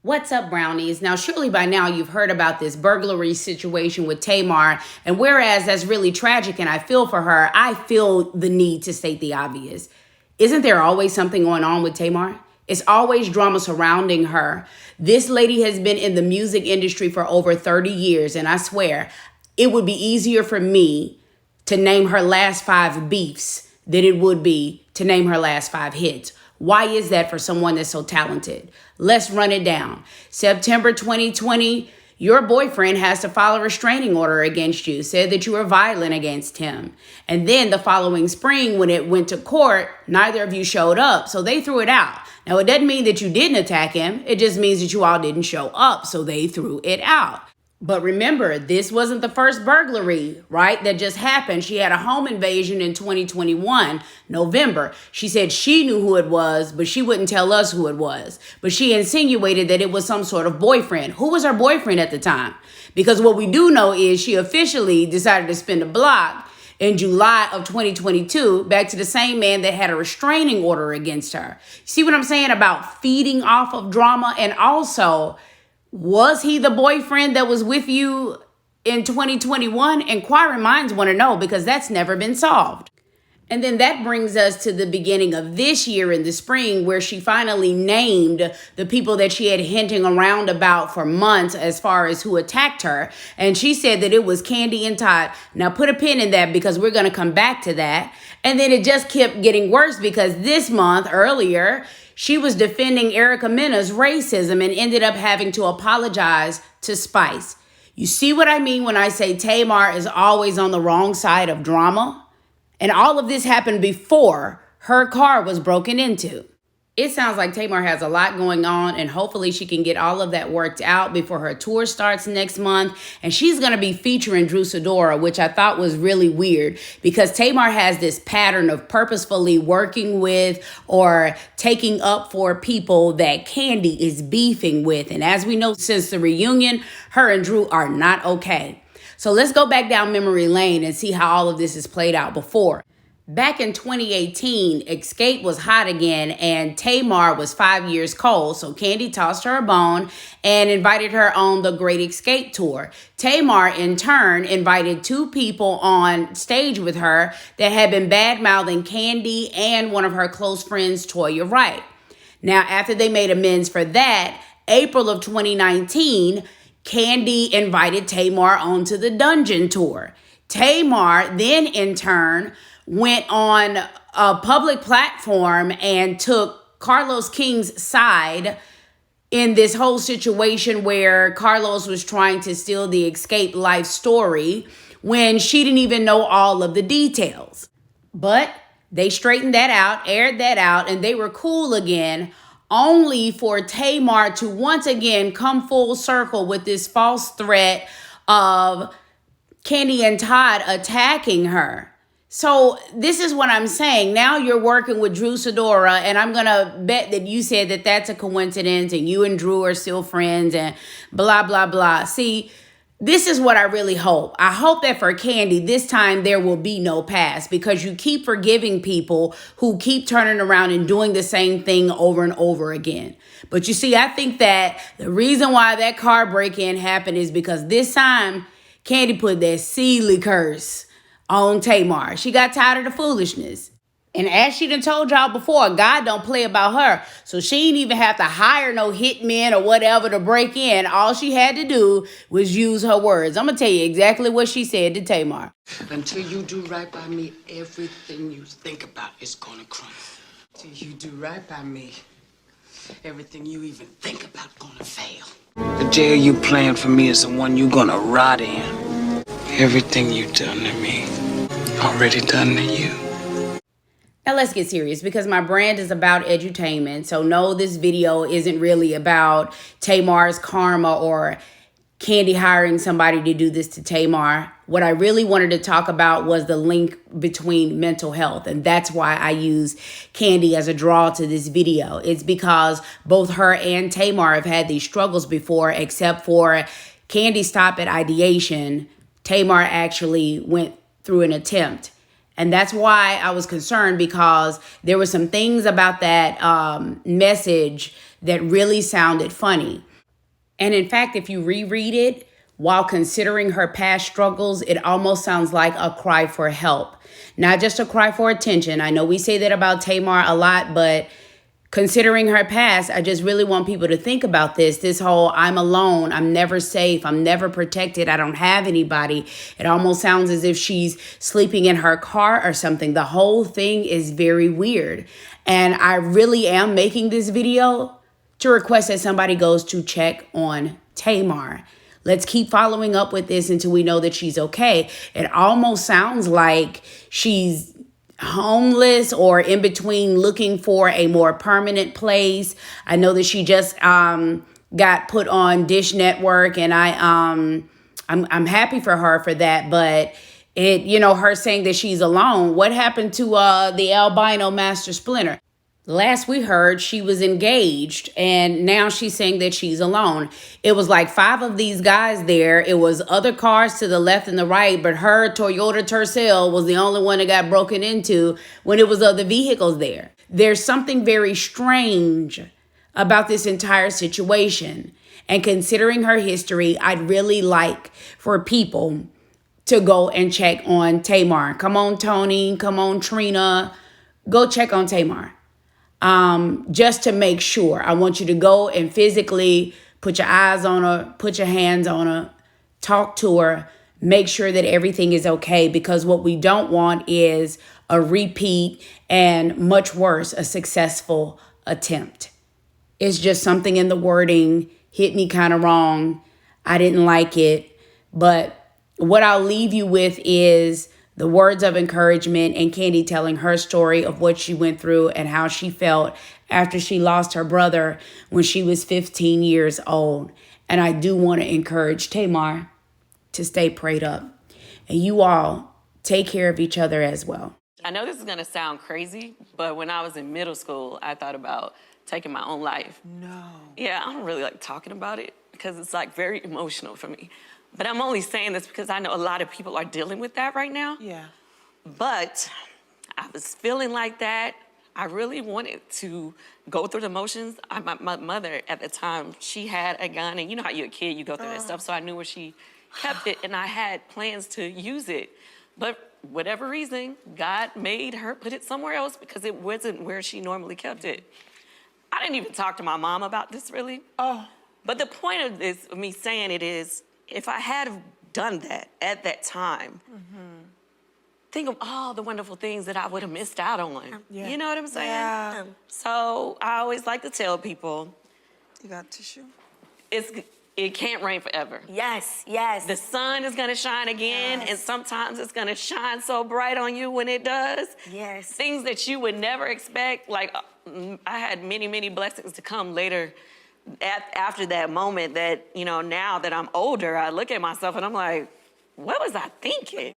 What's up, brownies? Now, surely by now you've heard about this burglary situation with Tamar, and whereas that's really tragic and I feel for her, I feel the need to state the obvious. Isn't there always something going on with Tamar? It's always drama surrounding her. This lady has been in the music industry for over 30 years, and I swear it would be easier for me to name her last 5 beefs than it would be to name her last 5 hits. Why is that for someone that's so talented? Let's run it down. September 2020, your boyfriend has to file a restraining order against you, said that you were violent against him. And then the following spring, when it went to court, neither of you showed up, so they threw it out. Now, it doesn't mean that you didn't attack him. It just means that you all didn't show up, so they threw it out. But remember, this wasn't the first burglary, right, that just happened. She had a home invasion in 2021, November. She said she knew who it was, but she wouldn't tell us who it was. But she insinuated that it was some sort of boyfriend. Who was her boyfriend at the time? Because what we do know is she officially decided to spin the block in July of 2022, back to the same man that had a restraining order against her. See what I'm saying about feeding off of drama? And also, was he the boyfriend that was with you in 2021? Inquiring minds want to know, because that's never been solved. And then that brings us to the beginning of this year in the spring, where she finally named the people that she had hinting around about for months as far as who attacked her. And she said that it was Kandi and Todd. Now put a pin in that, because we're going to come back to that. And then it just kept getting worse, because this month earlier, she was defending Erica Mena's racism and ended up having to apologize to Spice. You see what I mean when I say Tamar is always on the wrong side of drama? And all of this happened before her car was broken into. It sounds like Tamar has a lot going on, and hopefully she can get all of that worked out before her tour starts next month. And she's going to be featuring Drew Sidora, which I thought was really weird, because Tamar has this pattern of purposefully working with or taking up for people that Kandi is beefing with. And as we know, since the reunion, her and Drew are not okay. So let's go back down memory lane and see how all of this has played out before. Back in 2018, Escape was hot again, and Tamar was 5 years cold. So Kandi tossed her a bone and invited her on the Great Escape tour. Tamar, in turn, invited 2 people on stage with her that had been bad-mouthing Kandi and one of her close friends, Toya Wright. Now, after they made amends for that, April of 2019, Kandi invited Tamar onto the Dungeon tour. Tamar then, in turn, went on a public platform and took Carlos King's side in this whole situation where Carlos was trying to steal the Escape life story when she didn't even know all of the details. But they straightened that out, aired that out, and they were cool again, only for Tamar to once again come full circle with this false threat of Kandi and Todd attacking her. So this is what I'm saying. Now you're working with Drew Sidora, and I'm going to bet that you said that that's a coincidence and you and Drew are still friends and blah, blah, blah. See, this is what I really hope. I hope that for Kandi, this time there will be no past, because you keep forgiving people who keep turning around and doing the same thing over and over again. But you see, I think that the reason why that car break-in happened is because this time Kandi put that Sealy curse on Tamar. She got tired of the foolishness. And as she done told y'all before, God don't play about her. So she didn't even have to hire no hitmen or whatever to break in. All she had to do was use her words. I'm going to tell you exactly what she said to Tamar. Until you do right by me, everything you think about is going to crumble. Until you do right by me, everything you even think about going to fail. The jail you plan for me is the one you going to rot in. Everything you done to me, already done to you. Now let's get serious, because my brand is about edutainment. So no, this video isn't really about Tamar's karma or Kandi hiring somebody to do this to Tamar. What I really wanted to talk about was the link between mental health. And that's why I use Kandi as a draw to this video. It's because both her and Tamar have had these struggles before, except for Kandi stopped at ideation. Tamar actually went through an attempt. And that's why I was concerned, because there were some things about that message that really sounded funny. And in fact, if you reread it, while considering her past struggles, it almost sounds like a cry for help, not just a cry for attention. I know we say that about Tamar a lot, but considering her past, I just really want people to think about this whole I'm alone, I'm never safe, I'm never protected, I don't have anybody. It almost sounds as if she's sleeping in her car or something. The whole thing is very weird. And I really am making this video to request that somebody goes to check on Tamar. Let's keep following up with this until we know that she's okay. It almost sounds like she's homeless or in between looking for a more permanent place. I know that she just got put on Dish Network, and I'm happy for her for that, but her saying that she's alone. What happened to the albino Master Splinter? Last we heard, she was engaged, and now she's saying that she's alone. It was like 5 of these guys there. It was other cars to the left and the right, but her Toyota Tercel was the only one that got broken into when it was other vehicles there. There's something very strange about this entire situation. And considering her history, I'd really like for people to go and check on Tamar. Come on, Tony. Come on, Trina. Go check on Tamar. Just to make sure. I want you to go and physically put your eyes on her, put your hands on her, talk to her, make sure that everything is okay, because what we don't want is a repeat and much worse, a successful attempt. It's just something in the wording hit me kind of wrong. I didn't like it, but what I'll leave you with is the words of encouragement and Candy telling her story of what she went through and how she felt after she lost her brother when she was 15 years old. And I do want to encourage Tamar to stay prayed up. And you all take care of each other as well. I know this is going to sound crazy, but when I was in middle school, I thought about taking my own life. No. Yeah, I don't really like talking about it because it's like very emotional for me. But I'm only saying this because I know a lot of people are dealing with that right now. Yeah. But I was feeling like that. I really wanted to go through the motions. My mother at the time, she had a gun, and you know how you're a kid, you go through that stuff. So I knew where she kept it, and I had plans to use it. But whatever reason, God made her put it somewhere else because it wasn't where she normally kept it. I didn't even talk to my mom about this really. Oh. But the point of this, of me saying it is, if I had done that at that time, think of all the wonderful things that I would have missed out on. Yeah. You know what I'm saying? Yeah. So I always like to tell people, You got tissue? it can't rain forever. Yes, yes. The sun is gonna shine again, Yes. and sometimes it's gonna shine so bright on you when it does. Yes. Things that you would never expect. Like I had many, many blessings to come later after that moment that, now that I'm older, I look at myself and I'm like, what was I thinking?